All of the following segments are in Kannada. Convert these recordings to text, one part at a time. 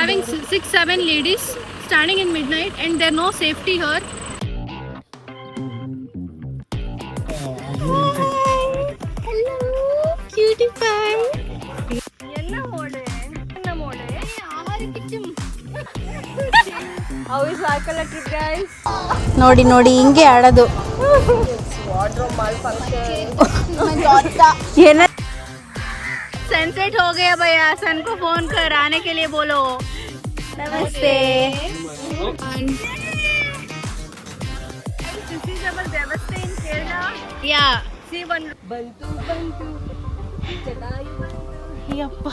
having 6-7 ladies standing in midnight and there no safety here. Hello, cutie pie. Enna mode? Ahari kitchen. How is Varkala trip, guys? ನೋಡಿ ನೋಡಿ ಹಿಂಗೆ ಆಡೋದು. Wardrobe malfunction. ಏನ सनसेट हो गया भैया, सन को फोन कर आने के लिए बोलो. ನಮಸ್ತೆ. This is our Devasthe in Kerala. Yeah. See one. Bantu. Jadayu bantu. ಯಪ್ಪ.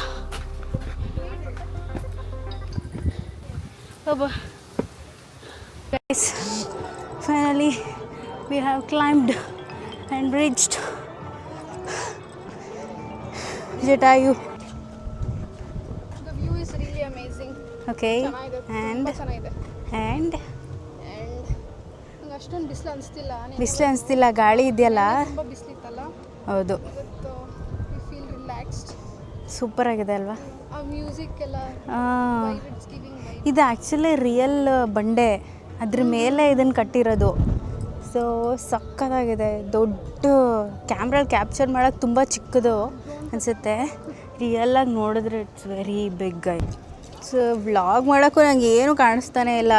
Baba. Guys, finally we have climbed and reached Jatayu. The view is really amazing. Okay. And ನಂಗೆ ಅಷ್ಟೊಂದು ಬಿಸಿಲು ಅನಿಸ್ತಿಲ್ಲ. ಬಿಸಿಲು ಅನಿಸ್ತಿಲ್ಲ, ಗಾಳಿ ಇದೆಯಲ್ಲ. ತುಂಬ ಬಿಸಿಲಿತ್ತಲ್ಲ. ಹೌದು. ಇವತ್ತು ವಿ ಫೀಲ್ ರಿಲ್ಯಾಕ್ಸ್ಡ್. ಸೂಪರ್ ಆಗಿದೆ ಅಲ್ವಾ? ಆ ಮ್ಯೂಸಿಕ್ ಎಲ್ಲ ಇಟ್ಸ್ ಗಿವಿಂಗ್ ವೈಬ್. ಇದು ಆ್ಯಕ್ಚುಲಿ ರಿಯಲ್ ಬಂಡೆ, ಅದ್ರ ಮೇಲೆ ಇದನ್ನು ಕಟ್ಟಿರೋದು. ಸೊ ಸಕ್ಕತ್ತಾಗಿದೆ. ದೊಡ್ಡ ಕ್ಯಾಮ್ರಲ್ಲಿ ಕ್ಯಾಪ್ಚರ್ ಮಾಡೋಕ್ಕೆ ತುಂಬ ಚಿಕ್ಕದು ಅನಿಸುತ್ತೆ, ರಿಯಲಾಗಿ ನೋಡಿದ್ರೆ ಇಟ್ಸ್ ವೆರಿ ಬಿಗ್ ಆಯ್ತು. ಸೊ ವ್ಲಾಗ್ ಮಾಡೋಕ್ಕೂ ನಂಗೆ ಏನೂ ಕಾಣಿಸ್ತಾನೆ ಇಲ್ಲ.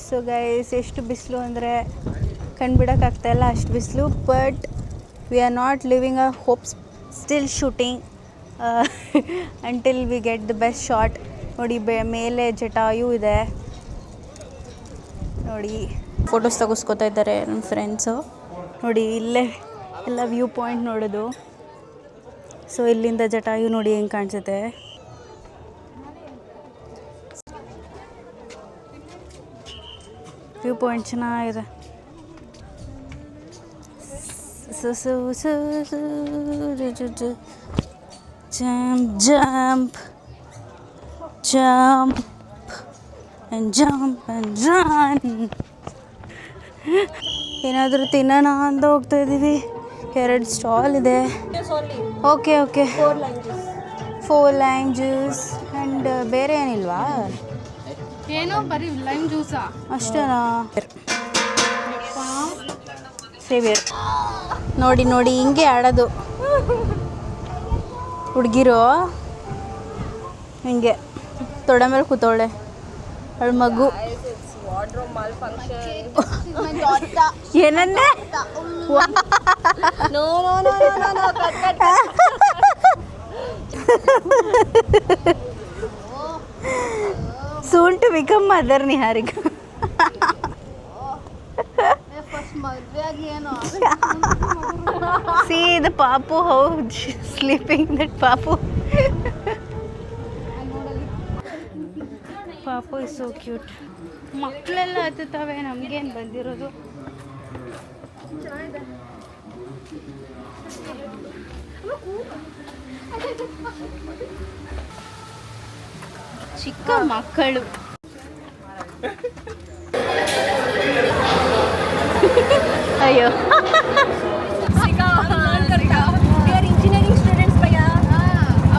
ಸೊ ಗೈಸ್, ಎಷ್ಟು ಬಿಸಿಲು ಅಂದರೆ ಕಂಡುಬಿಡೋಕ್ಕಾಗ್ತಾಯಿಲ್ಲ, ಅಷ್ಟು ಬಿಸಿಲು. But we are not living a hopes, still shooting until we get the best shot. ನೋಡಿ ಮೇಲೆ ಜಟಾಯು ಇದೆ ನೋಡಿ. ಫೋಟೋಸ್ ತೆಗೆಸ್ಕೊತಾ ಇದ್ದಾರೆ ನನ್ನ ಫ್ರೆಂಡ್ಸು. ನೋಡಿ ಇಲ್ಲೇ ಎಲ್ಲ ವ್ಯೂ ಪಾಯಿಂಟ್ ನೋಡೋದು. ಸೊ ಇಲ್ಲಿಂದ ಜಟಾಯು ನೋಡಿ ಹೆಂಗೆ ಕಾಣಿಸುತ್ತೆ. ವ್ಯೂ ಪಾಯಿಂಟ್ ಚೆನ್ನಾಗಿದೆ. jump and jump and run. ಏನಾದರೂ ತಿನ್ನೋಣ ಅಂತ ಹೋಗ್ತಾ ಇದ್ದೀವಿ. 2 ಸ್ಟಾಲ್ ಇದೆ. ಓಕೆ 4 ಲೈಮ್ ಜ್ಯೂಸ್ ಆ್ಯಂಡ್ ಬೇರೆ ಏನಿಲ್ವಾ? ಏನೋ ಬರೀ ಲೈಮ್ ಜ್ಯೂಸಾ ಅಷ್ಟೇನಾ? ಸೇವಿಯರ್. ನೋಡಿ ಹಿಂಗೆ ಆಡೋದು ಹುಡುಗಿರು. ಹಿಂಗೆ ತೊಡೆ ಮೇಲೆ ಕೂತವಳೆ ಅವಳ ಮಗು. ಏನಂದೆ? soon to become mother Niharika. See the papu, how she's sleeping, that papu. ಪಾಪು ಇಸ್ ಸೋ ಕ್ಯೂಟ್. ಮಕ್ಕಳೆಲ್ಲ ಹತ್ತುತ್ತವೆ, ನಮಗೇನು ಬಂದಿರೋದು. ಚಿಕ್ಕ ಮಕ್ಕಳು. ಅಯ್ಯೋ इंजीनियरिंग स्टूडेंट्स भैया,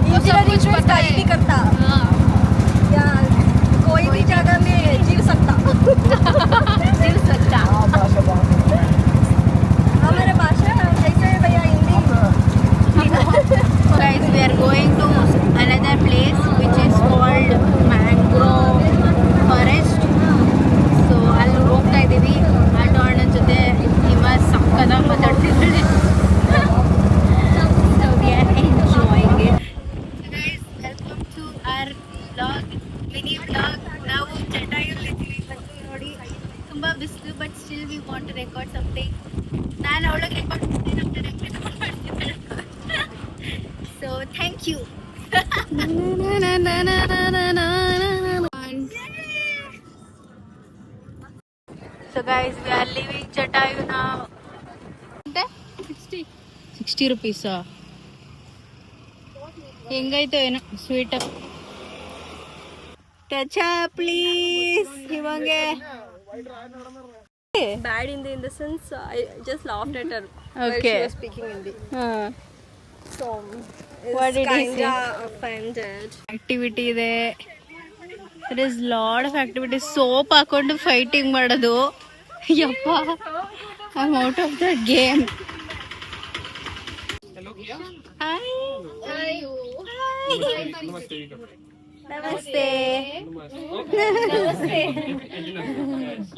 इंजीनियरिंग में स्टडी भी करता या कोई भी जगह में जीव सकता. हमारे भाषा जैसे भैया Hindi. Guys, we are going to another place which is called Mangrove Forest. So ಅಲ್ಲಿ ಹೋಗ್ತಾ ಇದ್ದೀವಿ. ಆಟೋ ಅಣ್ಣನ ಜೊತೆ ಇವ ಸಕ್ಕತ್ತಾಗಿ ಮಾತಾಡ್ತಿದ್ದಾಳೆ. So we are enjoying it. So guys, welcome to our vlog, mini vlog. ನಾವು ಜಟಾಯುಲ್ಲಿದ್ದೀವಿ. ನೋಡಿ ತುಂಬ ಬಿಸಿಲು, but still we want to record something. ನಾನು ಅವಳಿಗೆ ರೆಕಾರ್ಡ್ ಮಾಡ್ತೀನಿ, ನಮ್ಮ ರೆಕಾರ್ಡ್ ಮಾಡ್ತಿದ್ದಾಳೆ. So thank you. So guys, we are leaving Jatayu now. 60 rupees. ಹೆಂಗಾಯ್ತು ಏನೋ ಸ್ವೀಟ್. Touch please. ಇವಂಗೆ Bad in the sense, I just laughed at her while Okay. she was speaking Hindi. So, What it's did he kinda offended. Activity ಇದೆ. There is lot of activities. Soap ಹಾಕೊಂಡು ಫೈಟಿಂಗ್ ಮಾಡೋದು. ಯಪ್ಪ, I'm out of that game. Hi. ನಮಸ್ತೆ.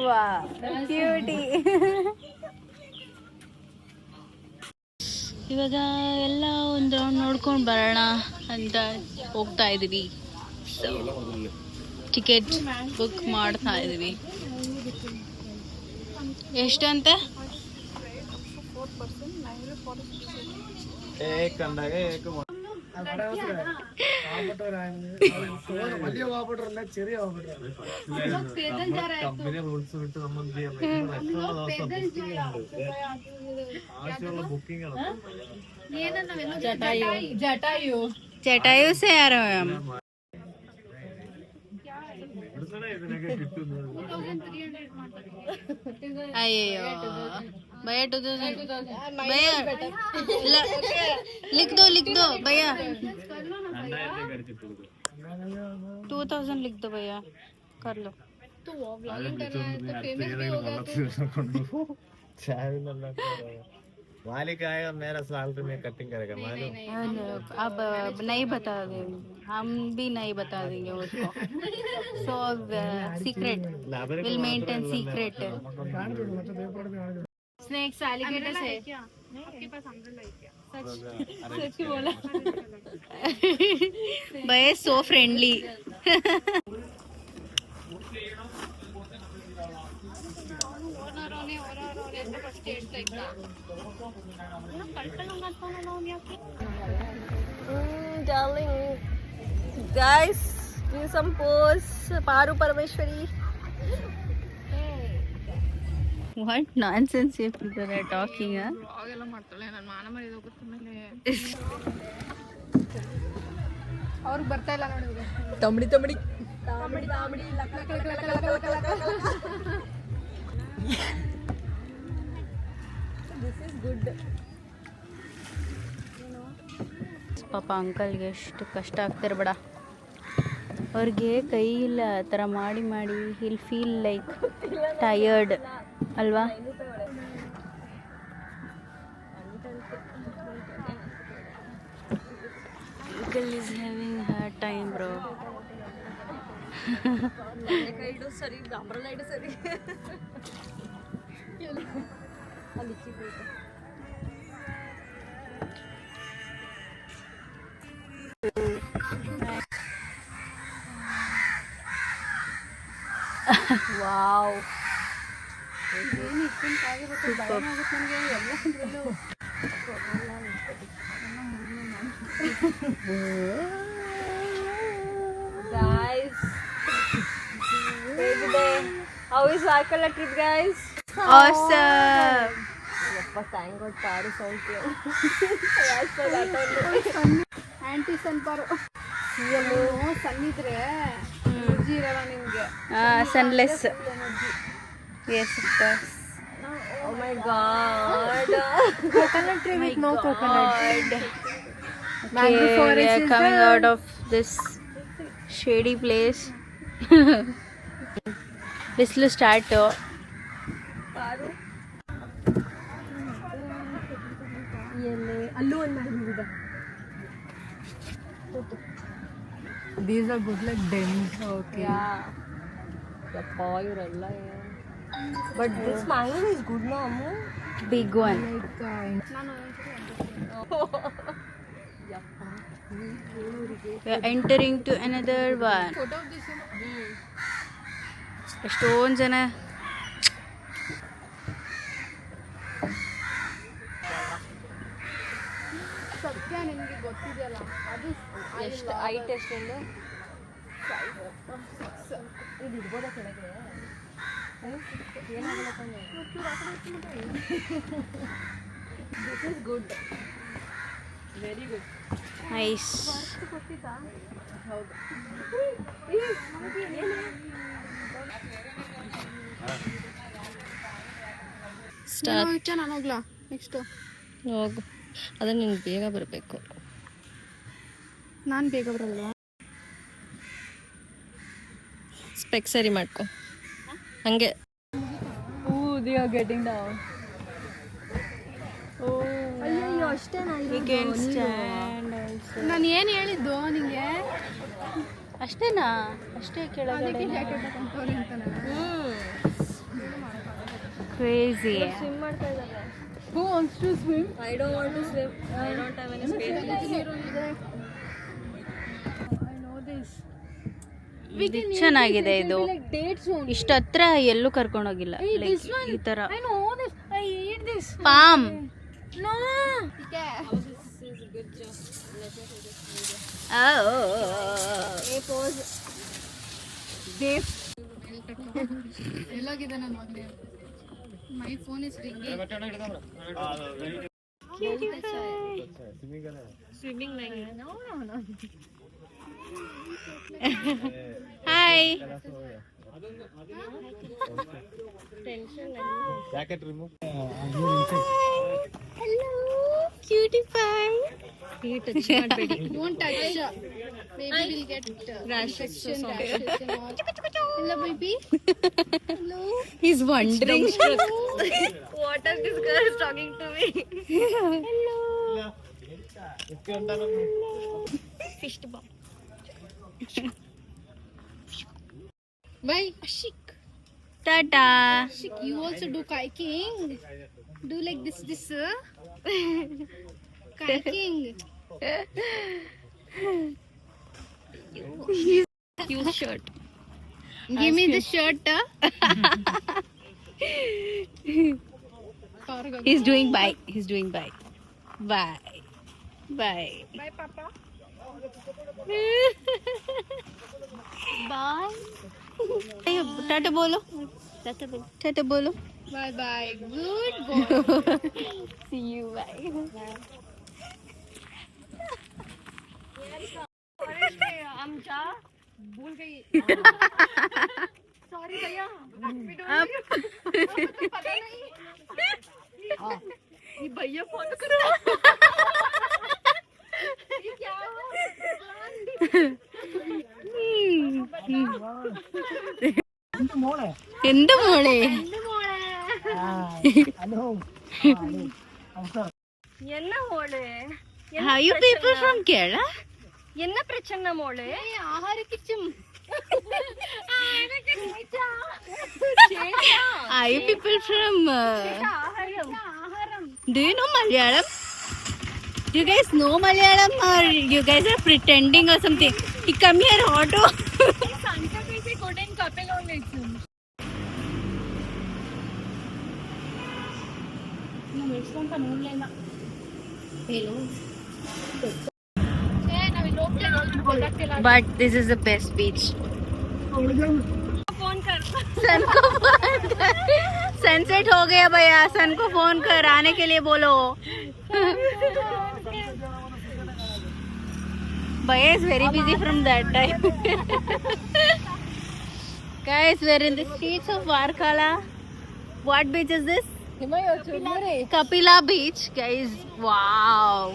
ವಾಹ್, ಕ್ಯೂಟಿ. ಇವಾಗ ಎಲ್ಲ ಒಂದು ರೌಂಡ್ ನೋಡ್ಕೊಂಡು ಬರೋಣ ಅಂತ ಹೋಗ್ತಾ ಇದೀವಿ. ಸೊ ಟಿಕೆಟ್ ಬುಕ್ ಮಾಡ್ತಾ ಇದೀವಿ. ಎಷ್ಟಂತೆ? जटायु से आ रहे हैं हम. अయ్యో भैया 2000 भैया लिख दो भैया 2000 लिख दो भैया, कर लो. तो व्लॉगिंग कर रहा है तो फेमस भी होगा. मालिक आएगा मेरा सैलरी में कटिंग करेगा मालूम. अब नहीं बता देंगे, हम भी नहीं बता देंगे उसको. So secret will maintain secret. Snakes alligators है क्या आपके पास? अम्ब्रेला है क्या? सच बोला. भाई सो friendly. Darling, guys, give some pose. Paru Parameshwari. What nonsense you people are talking, huh? ಅವ್ರಿಗೆ ಬರ್ತಾ ಇಲ್ಲ ನೋಡಿ. ತಮಿಡಿ ತಮಿಡಿ ತಮಿಡಿ ತಮಿಡಿ luck luck luck luck luck luck luck luck. This is good. ಪಾಪ ಅಂಕಲ್ಗೆ ಎಷ್ಟು ಕಷ್ಟ ಆಗ್ತಿರ ಬೇಡ. ಅವ್ರಿಗೆ ಕೈ ಇಲ್ಲ ಆ ಥರ ಮಾಡಿ ಮಾಡಿ ಹಿಲ್ ಫೀಲ್ ಲೈಕ್ ಟಯರ್ಡ್ ಅಲ್ವಾ? Uncle is having hard time, bro. ಕೈಡು ಸರಿ, ಅಂಬ್ರೆಲಾ ಇಡು ಸರಿ. ಅಲ್ಲಿ ಚಿಕ್ಕ ವಾವ್. Guys, ಹೇಗಿದೆ? How is Varkala trip, guys? Awesome. Yappa, thank God, paru sound clear. As per that only. Aunty ಸನ್ಪಾರು ಸನ್ನಿದ್ರೆ ಎನರ್ಜಿ ಇರಲ್ಲ ನಿಮಗೆ. Sunless. Yes, of course. Oh my God. Coconut tree with no coconut. Okay, we are coming out of this shady place. ಬಿಸಿಲು ಸ್ಟಾರ್ಟು. ಪಾರು ಎಲ್ಲಿ ಅಲ್ಲೂ ಒಂದು ಮಾಡಿದ. These are good like dense. Okay. ಯಪ್ಪ ಇವರೆಲ್ಲ. But this mango is good no Ammu. Big one. We are entering to another one. ಎಷ್ಟೊಂದು ಜನ. ಸತ್ಯ ನಿಮಗೆ ಗೊತ್ತಿದೆಯಲ್ಲ ಅದು ಎಷ್ಟು ಐಟ್ ಎಷ್ಟೊಂದು ಇದು ಇರ್ಬೋದ ಕೆಳಗೆ ಏನಾಗಲ್ಲ ತಾನೆ. This is good, very good. Nice. ಹೌದು. ಸ್ಟಾರ್ಟ್. ನಾನು ಹೋಗ್ಲಾ ನೆಕ್ಸ್ಟ್? ಹೋಗು, ಅದೇ ನೀನು ಬೇಗ ಬರಬೇಕು. ನಾನು ಬೇಗ ಬರಲ್ವಾ? ಸ್ಪೆಕ್ ಸರಿ ಮಾಡ್ಕೊ ಹಂಗೆ. they are getting down. ಅಯ್ಯೋ ಅಷ್ಟೇ. ನಾನು ಏನು ಹೇಳಿದ್ದು ನಿಂಗೆ? ಅಷ್ಟೇನಾ? ಅಷ್ಟೇ ಕೆಳಗಡೆ. ಕ್ರೇಜಿ. ಸ್ವಿಮ್ ಮಾಡ್ತಾ ಇದ್ದಾರೆ. Who wants to swim? I don't want to swim. I don't have any space. I know this. ಚೆನ್ನಾಗಿದೆ ಇದು. Like dates only. ಇಷ್ಟು ಹತ್ರ ಎಲ್ಲೂ ಕರ್ಕೊಂಡೋಗಿಲ್ಲ. Hey, this one. ಈ ತರ I know this. I eat this. Palm. No. Hey, pose. Dave. ಎಲ್ಲೋಗಿದೆ ನನ್ನ ಮಗನೇ? My phone is ringing. Swimming like No. Hi. Jacket remove. Hello, cutie pie. Touch ಮಾಡಬೇಡಿ. Don't touch. Baby will get Rashes. Hello, baby. Hello. He's wondering. What are these girls talking to me? Hello. ಇಕ್ಕೆ ಅಂತಾನು Fist bump. Bye. Ashik. Tata. Ashik, you also do kayaking. Do like this. Kayaking. Cute shirt. Give me the shirt. He's doing bye. Bye. Bye, Papa. Bye. Tata बोलो. Bye. Good boy. See you. Bye. आमच्या भूल गई. Sorry भैया. पता नहीं. ये भैया फोन करो. ये क्या हुआ? എന്ത് മോളെ? என்ன மோளே? Are you people from Kerala? என்ன பிரச்சனை மோளே? ആഹാരക്കിച്ചും. ചേട്ടാ. Are you people from ആഹാരം. Do you know Malayalam? Do you guys know Malayalam or you guys are pretending or something? You come here auto. सांगता कैसे कोटेन कपे लावून घ्यायचं. But this is the best beach. Phone कर. सन को फोन कर. सनसेट हो गया भैया. सन को फोन कर आने के लिए बोलो. Bhaiya is very busy from that time. Guys, we're in the streets of Varkala. What beach is this? Kapila Beach. Guys, wow.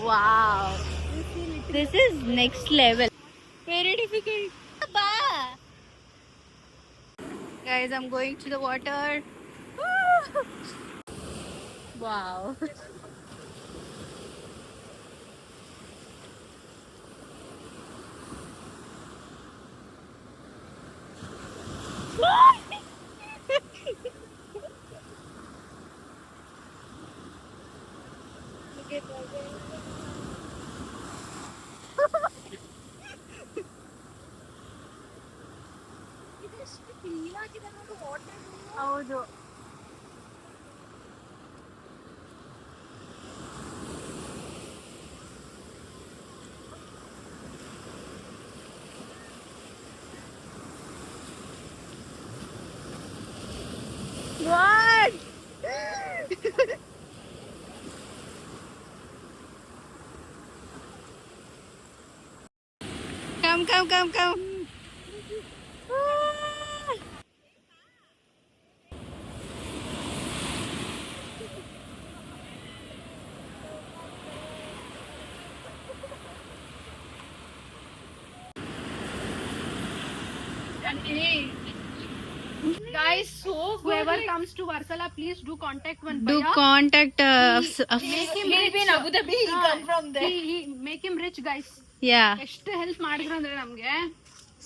This is next level. Very difficult. Guys, I'm going to the water. Wow. ಹೌದು. What? Come. Guys, so whoever comes to Varkala, please do contact one do Bhaiya. contact Make him rich. in Abu Dhabi, he come from there. He make him rich, guys. ಯಾ ಎಷ್ಟು ಹೆಲ್ಪ್ ಮಾಡಿದ್ರು ಅಂದ್ರೆ ನಮ್ಗೆ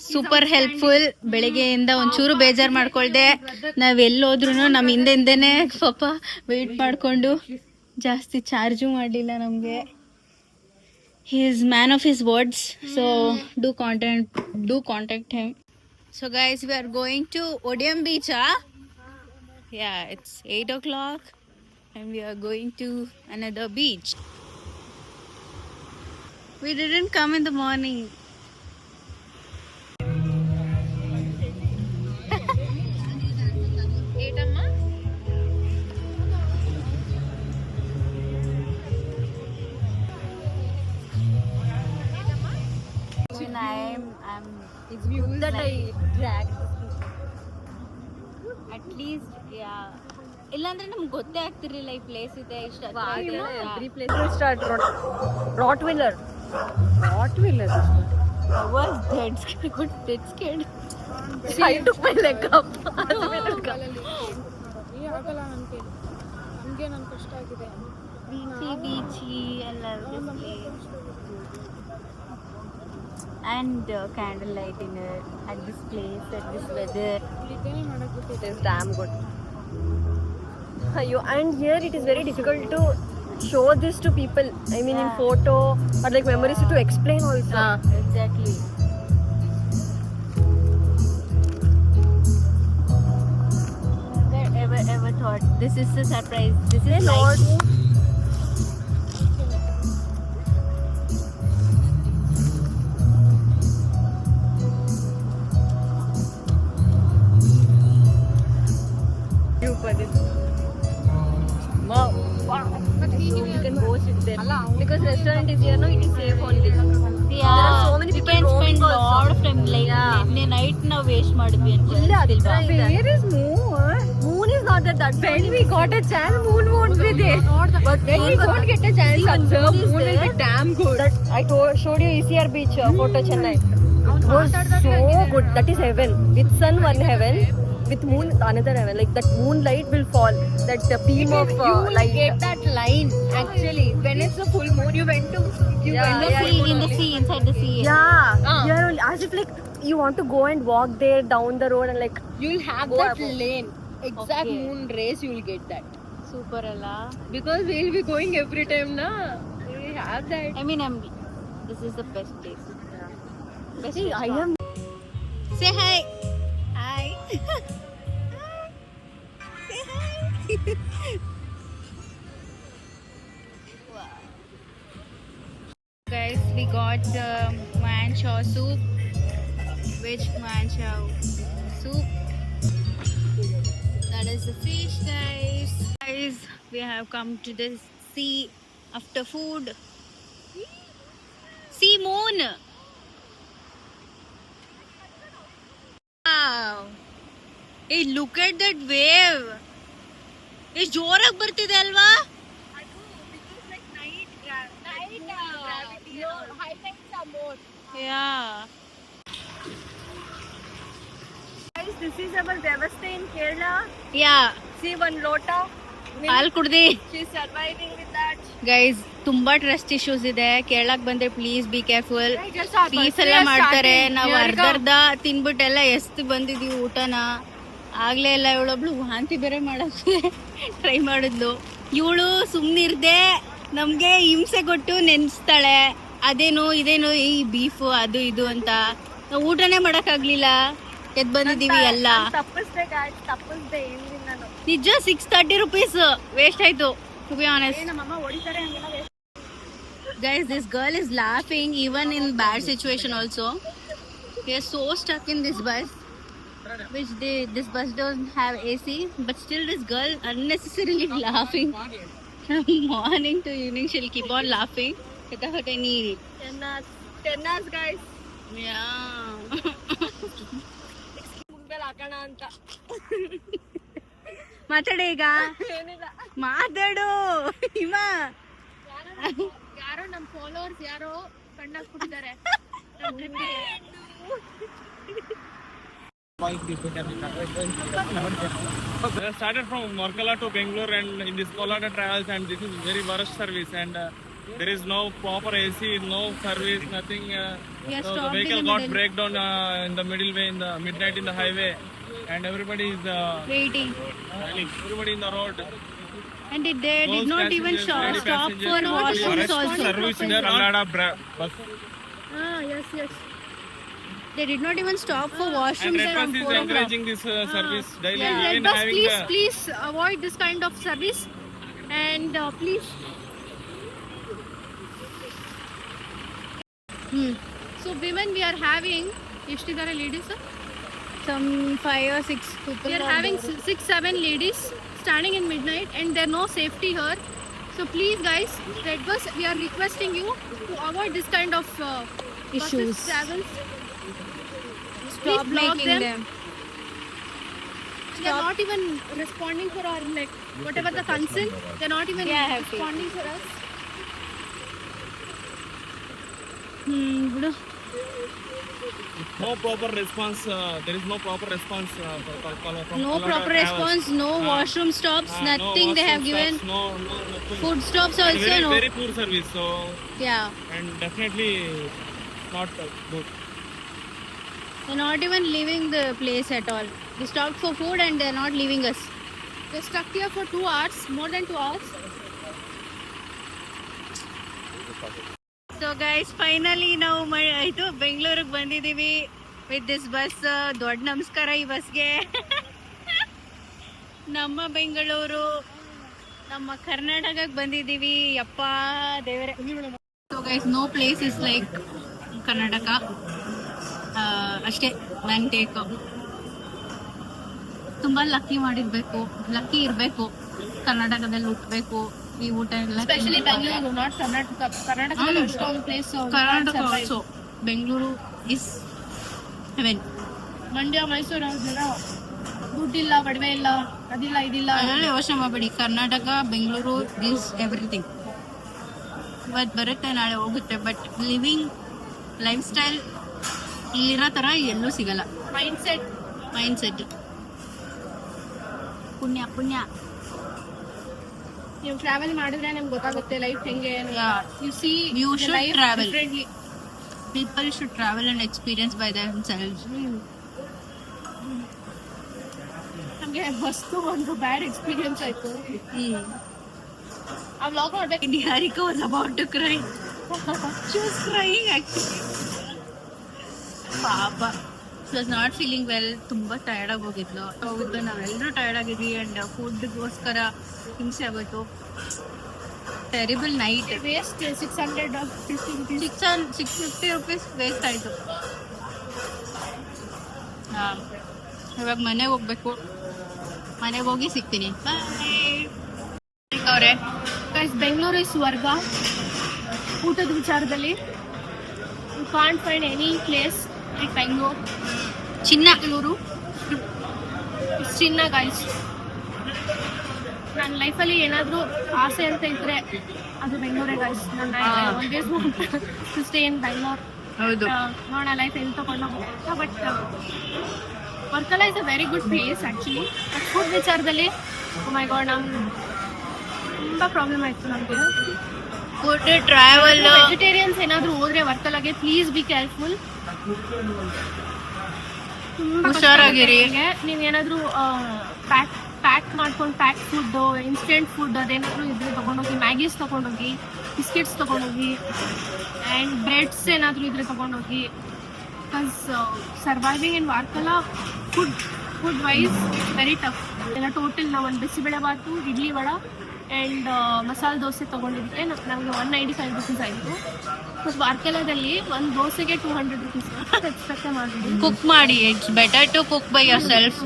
ಸೂಪರ್ ಹೆಲ್ಪ್ಫುಲ್. ಬೆಳಗ್ಗೆಯಿಂದ ಒಂಚೂರು ಬೇಜಾರ್ ಮಾಡ್ಕೊಳ್ದೆ, ನಾವ್ ಎಲ್ಲೋದ್ರು ನಮ್ ಹಿಂದೆನೆ ಪಾಪ ವೇಟ್ ಮಾಡ್ಕೊಂಡು ಜಾಸ್ತಿ ಚಾರ್ಜು ಮಾಡಲಿಲ್ಲ ನಮ್ಗೆ. He is man of his words, so do contact him. So guys, we are going to Odayam beach. Yeah, it's 8 o'clock and we are going to another beach. We didn't come in the morning. It's good that I dragged. At least, yeah. ಇಲ್ಲಾಂದ್ರೆ ನಮ್ಗೆ ಗೊತ್ತೇ ಆಗ್ತಿರ್ಲಿಲ್ಲ ಈ ಪ್ಲೇಸ್ ಇದೆ ಇಷ್ಟ. Every place will start. Rottweiler. was dead scared. I took my leg up. Beachy ಎಲ್ಲ and candlelight dinner at this place, at this weather. It is damn good. And here it is very difficult to show this to people. I mean, in photo or like memories to explain also. Exactly. Ever thought this is a surprise? This is life. You can go sit there because restaurant is here. No, it is safe only. Yeah, there are so many we people can roaming spend also. lot of time like night ನಾವು ವೇಸ್ಟ್ ಮಾಡಿದ್ವಿ ಅಂತ ಅನ್ಸ್ತಿಲ್ವಾ? Where is Moon? Moon is not there. That when we got a chance, Moon won't be there. But when we don't get a chance, observe Moon will be damn good. That I showed you ECR beach photo Chennai. It was so good. That is heaven. With sun, one heaven. With moon, another heaven. Like that moonlight will fall. That the beam of light. get that line actually when it's a full moon. You went to In the sea, inside the sea. Yeah. Here only, as if like you want to go and walk there down the road and like you'll have Go that above. lane exact Okay. moon rays. You'll get that Super ಅಲ್ಲ? because we'll be going every time na. We have that. I mean, this is the best place. Best see, I restaurant. am Say hi. Hi. Say hi. Wow. Guys, we got man chow soup. Which man chow soup? That is the fish, guys. Guys, we have come to the sea after food. See moon. Wow. Hey, look at that wave. ಎಷ್ಟು ಜೋರಾಗಿ ಬರ್ತಿದೆ ಅಲ್ವಾ? Yeah. guys, this is our Vyavastha in Kerala. Yeah. See one lota. ಹಾಲು ಕುಡ್ದಿ. She's surviving with that. Guys, ತುಂಬಾ ಟ್ರಸ್ಟ್ ಇಶ್ಯೂಸ್ ಇದೆ. ಕೇರಳಕ್ಕೆ ಬಂದ್ರೆ ಪ್ಲೀಸ್ ಬಿ ಕೇರ್ಫುಲ್. ಫೀಸ್ ಎಲ್ಲ ಮಾಡ್ತಾರೆ. ನಾವು ಅರ್ಧ ತಿನ್ಬಿಟ್ಟೆಲ್ಲ ಎಸ್ತು ಬಂದಿದೀವಿ ಊಟನ. ಆಗ್ಲೇ ಇಲ್ಲ, ಇವಳೊಬ್ಳು ವಾಂತಿ ಬೇರೆ ಮಾಡಕ್ಕೆ ಟ್ರೈ ಮಾಡಿದ್ಲು. ಇವಳು ಸುಮ್ನಿರ್ದೆ ನಮ್ಗೆ ಹಿಂಸೆ ಕೊಟ್ಟು ನೆನ್ಸ್ತಾಳೆ. ಅದೇನು ಇದೇನು ಈ ಬೀಫು ಅದು ಇದು ಅಂತ. ನಾವು ಊಟನೇ ಮಾಡಕ್ಕಾಗ್ಲಿಲ್ಲ, ಎದ್ ಬಂದಿದೀವಿ ಎಲ್ಲ. ತಪ್ಪಿಸ್ದೆ guys, ತಪ್ಪಿಸ್ದೆ ಏನಿಲ್ಲ ನಾನು. ನಿಜ 630 rupees ವೇಸ್ಟ್ ಆಯ್ತು, ಟು ಬಿ ಆನೆಸ್ಟ್. ನಮ್ಮಮ್ಮ ಹೊಡಿತಾರೆ ಹಂಗೆಲ್ಲ. Guys, this girl is laughing even in bad situation also. We are so stuck in this bus, this bus doesn't have AC, but still this girl unnecessarily laughing from morning to evening. She'll keep on laughing without any. 10 hours guys. Yeah. ಮುಗ್ದಲ್ಲಿ ಹಾಕೋಣ ಅಂತ. ಮಾತಾಡ ಈಗ, ಏನಿಲ್ಲ. ಮಾತಾಡು ಹಿಮ. ಯಾರೋ ನಮ್ಮ ಫಾಲೋವರ್ಸ್ ಯಾರೋ ಕಣ್ಣಾಕ್ಬಿಟ್ಟಿದ್ದಾರೆ. I started from Morkala to Bangalore and in this Kolada travels, and this is very worst service, and there is no proper AC, no service, nothing. Yeah, So the stopped in vehicle the got middle. breakdown in the middle way, in the midnight in the highway, and everybody is Waiting. everybody in the road. And they did Those not even passengers, lady stop for passengers, washrooms forest also. service in the Kolada bus. Yes. They did not even stop for And washrooms Red around Bus is 4 o'clock. encouraging this service daily. Yeah. Even Red Bus, having please avoid this kind of service, and please. So women, we are having ಎಷ್ಟಿದ್ದಾರೆ ladies? Some 5 or 6 people. We are having 6-7 ladies standing in midnight, and there no safety here. So please, guys, Red Bus, we are requesting you to avoid this kind of Issues. buses travels. Stop Please block making them. They are not even responding for our, like, whatever the concern. They are not even happy. responding for us. ಬಿಡು. no proper response. There is no proper response from No Kolada proper travels. response, no washroom stops, nothing no they have washroom given. stops, no, nothing. Food stops also very, no. very poor service. So Yeah. and definitely not good. They're not even leaving the place at all. They stopped for food and they're not leaving us. They stuck here for 2 hours, more than 2 hours. So guys finally ನಾವು ಆಯಿತು ಬೆಂಗಳೂರಿಗೆ ಬಂದಿದ್ದೀವಿ ವಿತ್ ದಿಸ್ ಬಸ್. ದೊಡ್ಡ ನಮಸ್ಕಾರ ಈ ಬಸ್ಗೆ. ನಮ್ಮ ಬೆಂಗಳೂರು, ನಮ್ಮ ಕರ್ನಾಟಕಕ್ಕೆ ಬಂದಿದ್ದೀವಿ. ಯಪ್ಪ ದೇವರೇ. So guys, no place is like Karnataka. ಅಷ್ಟೇ ನನ್ನ ಟೇಕು. ತುಂಬ ಲಕ್ಕಿ ಇರಬೇಕು ಕರ್ನಾಟಕದಲ್ಲಿ ಹುಟ್ಟಬೇಕು. ಈ ಊಟ ಎಲ್ಲ Especially Bangalore, not Karnataka. Karnataka is a strong place. So Karnataka also. Bengaluru is Heaven. Mandya, Mysuru ಜನ ದುಡ್ಡಿಲ್ಲ, ಬಡವೆ ಇಲ್ಲ, ಅದಿಲ್ಲ ಇದಿಲ್ಲ. ಅದರಲ್ಲಿ ಯೋಚನೆ ಮಾಡಬೇಡಿ. Karnataka, Bengaluru is everything. ಇವತ್ತು ಬರುತ್ತೆ, ನಾಳೆ ಹೋಗುತ್ತೆ. ಬಟ್ ಲಿವಿಂಗ್ ಲೈಫ್ ಸ್ಟೈಲ್ ಇಲ್ಲಿರೋ ಥರ ಎಲ್ಲೂ ಸಿಗಲ್ಲ. ಮೈಂಡ್ ಸೆಟ್ ಪುಣ್ಯ. ನೀವು ಟ್ರಾವೆಲ್ ಮಾಡಿದ್ರೆ ನಿಮ್ಗೆ ಗೊತ್ತಾಗುತ್ತೆ ಲೈಫ್ ಹೆಂಗೆ. U C You should life travel. Differently. People should travel and experience by themselves. ನಮಗೆ ಮಸ್ತು ಒಂದು ಬ್ಯಾಡ್ ಎಕ್ಸ್ಪೀರಿಯನ್ಸ್ ಆಯ್ತು. ಆ ವ್ಲಾಗ್ ನೋಡ್ಬೇಕು. Niharika was about to cry. She was crying actually. ಪಾಪ. She was not feeling well. ತುಂಬ ಟಯರ್ಡ್ ಆಗಿ ಹೋಗಿದ್ಲು. ನಾವೆಲ್ಲರೂ ಟಯರ್ಡ್ ಆಗಿದ್ವಿ ಆ್ಯಂಡ್ ಫುಡ್ಗೋಸ್ಕರ ಹಿಂಸೆ ಆಗೋಯ್ತು. Terrible night. Waste 650 rupees. 650 rupees waste ಆಯಿತು. ಇವಾಗ ಮನೆಗೆ ಹೋಗ್ಬೇಕು. ಮನೆಗೆ ಹೋಗಿ ಸಿಗ್ತೀನಿ. ಬಾಯ್ ಅವರೇ. ಗೈಸ್, ಬೆಂಗಳೂರು ಇಸ್ ಸ್ವರ್ಗ ಊಟದ ವಿಚಾರದಲ್ಲಿ. You can't find any place like Bengaluru. ಚಿನ್ನಗಳೂರು ಚಿನ್ನ ಗೈಸ್. ನನ್ನ ಲೈಫಲ್ಲಿ ಏನಾದರೂ ಆಸೆ ಅಂತ ಇದ್ರೆ ಅದು ಬೆಂಗಳೂರೇ ಗೈಸ್. ನನ್ನ always want to stay in Bengaluru. ಹೌದು. ನೋಡೋಣ ಲೈಫ್ ಎಲ್ಲಿ ತಗೊಂಡು ಹೋಗ್ತಾ. But Varkala is a very good place actually. But food ವಿಚಾರದಲ್ಲಿ ಮೈ ಗಾಡ್ ನಮ್ಗೆ ತುಂಬ ಪ್ರಾಬ್ಲಮ್ ಆಯಿತು ನಮಗೆ. Food travel. ವೆಜಿಟೇರಿಯನ್ಸ್ ಏನಾದರೂ ಹೋದ್ರೆ ವರ್ಕಲಾಗೆ ಪ್ಲೀಸ್ ಬಿ ಕೇರ್ಫುಲ್. ಹುಷಾರಾಗಿರಿ. ನೀವೇನಾದರೂ ಪ್ಯಾಕ್ ಮಾಡ್ಕೊಂಡು ಪ್ಯಾಕ್ ಫುಡ್, ಇನ್ಸ್ಟೆಂಟ್ ಫುಡ್ ಅದೇನಾದರೂ ಇದ್ರೆ ತೊಗೊಂಡೋಗಿ. ಮ್ಯಾಗೀಸ್ ತೊಗೊಂಡೋಗಿ, ಬಿಸ್ಕೆಟ್ಸ್ ತೊಗೊಂಡೋಗಿ, ಆ್ಯಂಡ್ ಬ್ರೆಡ್ಸ್ ಏನಾದರೂ ಇದ್ರೆ ತೊಗೊಂಡೋಗಿ. Because surviving in Varkala food wise very tough. ಎಲ್ಲ ಟೋಟಲ್ ನಾವು ಒಂದು ಬಿಸಿಬೇಳೆಬಾತು, ಇಡ್ಲಿ ವಡ ಆ್ಯಂಡ್ ಮಸಾಲೆ ದೋಸೆ ತೊಗೊಂಡಿದ್ದಕ್ಕೆ ನಮಗೆ 195 rupees ಆಯಿತು. ಬಟ್ ವಾರ್ಕಲದಲ್ಲಿ ಒಂದು ದೋಸೆಗೆ 200 rupees ಎಕ್ಸ್ಪೆಕ್ಟ್ ಮಾಡಿದ್ವಿ. ಕುಕ್ ಮಾಡಿ. It's better to cook by yourself.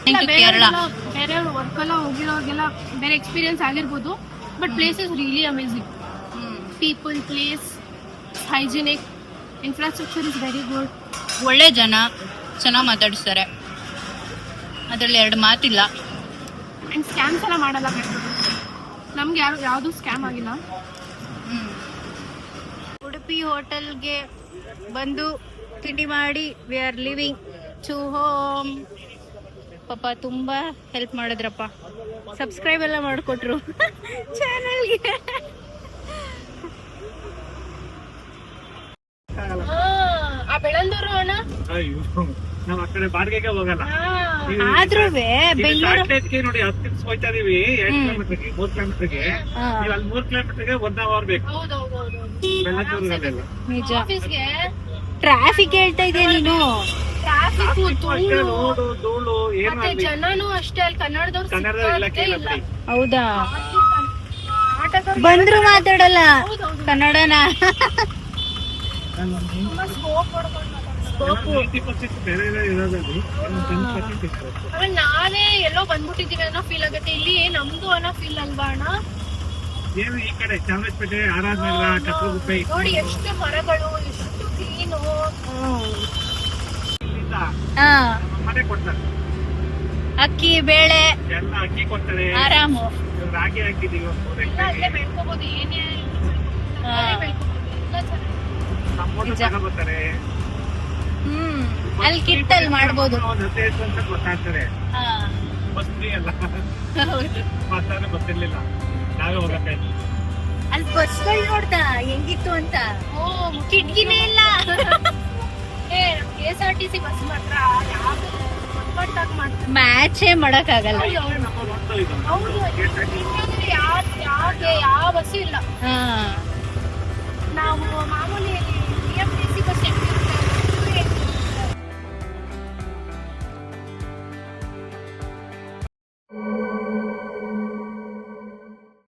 Kerala ಬೇರೆ ವರ್ಕೆಲ್ಲ ಹೋಗಿರೋರಿಗೆಲ್ಲ ಬೇರೆ ಎಕ್ಸ್ಪೀರಿಯನ್ಸ್ ಆಗಿರ್ಬೋದು. But place is really amazing. People, place, hygienic, infrastructure is very good. ಒಳ್ಳೆ ಜನ, ಚೆನ್ನಾಗಿ ಮಾತಾಡಿಸ್ತಾರೆ. ಅದರಲ್ಲಿ ಎರಡು ಮಾತಿಲ್ಲ. ಆ್ಯಂಡ್ ಸ್ಕ್ಯಾಮ್ಸ್ ಎಲ್ಲ ಮಾಡಲ್ಲ. ನಮ್ಗೆ ಯಾವುದು ಸ್ಕ್ಯಾಮ್ ಆಗಿಲ್ಲ. ಉಡುಪಿ ಹೋಟೆಲ್ಗೆ ಬಂದು ತಿಂಡಿ ಮಾಡಿ we are leaving to home. ಪಾಪ ತುಂಬಾ ಹೆಲ್ಪ್ ಮಾಡಿದ್ರಪ್ಪ, ಸಬ್ಸ್ಕ್ರೈಬ್ ಎಲ್ಲ ಮಾಡಿಕೊಟ್ರು ಚಾನಲ್ಗೆ. ಆ ಬೆಳಂದೂರು ಅಣ್ಣ ನಾವ್ ಆ ಕಡೆ ಬಾಡಿಗೆಗೆ ಹೋಗಲ್ಲ. ಆದ್ರೂ ಬೆಂಗಳೂರು ನೋಡಿ 10 ನಿಮಿಷ ಹೋಯ್ತಾ ಇದೀವಿ, 2 ಕಿಲೋಮೀಟರ್ಗೆ 3 ಕಿಲೋಮೀಟರ್ಗೆ. ನೀವು ಅಲ್ಲಿ 3 ಕಿಲೋಮೀಟರ್ಗೆ 1 ಅವರ್ ಬೇಕು ಬೆಳಂದೂರಲ್ಲೆಲ್ಲ. ನಿಜ. ಆಫೀಸ್ಗೆ ಟ್ರಾಫಿಕ್ ಹೇಳ್ತಾ ಇದೆಯಾ ನೀನು? ಟ್ರಾಫಿಕ್ ಅಷ್ಟೇ ರೋಡು ಧೂಳು ಏನು ಮತ್ತೆ ಜನನು ಅಷ್ಟೇ ಅಲ್ಲಿ ಕನ್ನಡದ ಕನ್ನಡದವ್ರು ಇಲಾಖೆ ಇಲ್ಲ ಬಿಡಿ. ಹೌದಾ? ಬಂದ್ರು ಮಾತಾಡಲ್ಲ ಕನ್ನಡನ. ಬೇರೆ ಇರೋದ್ರಲ್ಲಿ 10% ಇತ್ತು. ಆಮೇಲೆ ನಾವೇ ಎಲ್ಲೋ ಬಂದ್ಬಿಟ್ಟಿದೀವಿ ಅನ್ನೋ ಫೀಲ್ ಆಗುತ್ತೆ. ಇಲ್ಲಿ ನಮ್ದು ಅನ್ನೋ ಫೀಲ್ ಅಲ್ವಾ ಅಣ್ಣ? ಏನು ಈ ಕಡೆ ಚಾಮರಾಜಪೇಟೆ, ಆರ್.ಆರ್. ನಗರ, ಕಪ್ಪಗುಪ್ಪೆ ನೋಡಿ ಎಷ್ಟು ಮರಗಳು, ಎಷ್ಟು ಕ್ಲೀನು. ಇಲ್ಲಿಂದ ಹಾ, ಮನೆ ಕೊಡ್ತಾರೆ, ಅಕ್ಕಿ ಬೇಳೆ ಎಲ್ಲ ಅಕ್ಕಿ ಕೊಡ್ತಾರೆ, ಆರಾಮು. ರಾಗಿ ಹಾಕಿದೀವಿ ಒಂದು 3 ಎಲ್ಲ ಅಲ್ಲೇ ಬೆಳ್ಕೋಬಹುದು. ಏನೇ ಬೆಳ್ಕೋಬಹುದು. ಎಲ್ಲ ಚೆನ್ನಾಗಿ ಟೊಮೊಟೊ ತಗೊಂಡ್ಬರ್ತಾರೆ. ಅಲ್ಲಿ ಕಿಟ್ಟಲ್ಲಿ ಮಾಡ್ಬೋದು. ಒಂದು 15 ಅಂತ ಗೊತ್ತಾಗ್ತದೆ. ಹಾ, ಬಸ್ ಫ್ರೀ ಅಲ್ಲ, ಹೌದು. ಮಾತಾದ್ರೆ ಗೊತ್ತಿರ್ಲಿಲ್ಲ, ನಾವೇ ಹೋಗಕ್ಕಾಯ್ತು. ಅಲ್ಲಿ ಬಸ್ಗಳು ನೋಡ್ತಾ ಹೆಂಗಿತ್ತು ಅಂತ. ಕಿಟ್ಕಿನೇ ಇಲ್ಲ. KSRTC ಬಸ್ ಮಾತ್ರ ಯಾವ್ದು ಒಟ್ಟಾಗಿ ಮಾಡ್ತಾರೆ. ಮ್ಯಾಚೇ ಮಾಡಕ್ ಆಗಲ್ಲ. ನಮ್ಮದು ಒಂದು ಇದು ಹೌದು, ಯಾವ ಬಸ್ಸು ಇಲ್ಲ. ಹಾ, ನಾವು ಮಾಮೂಲಿ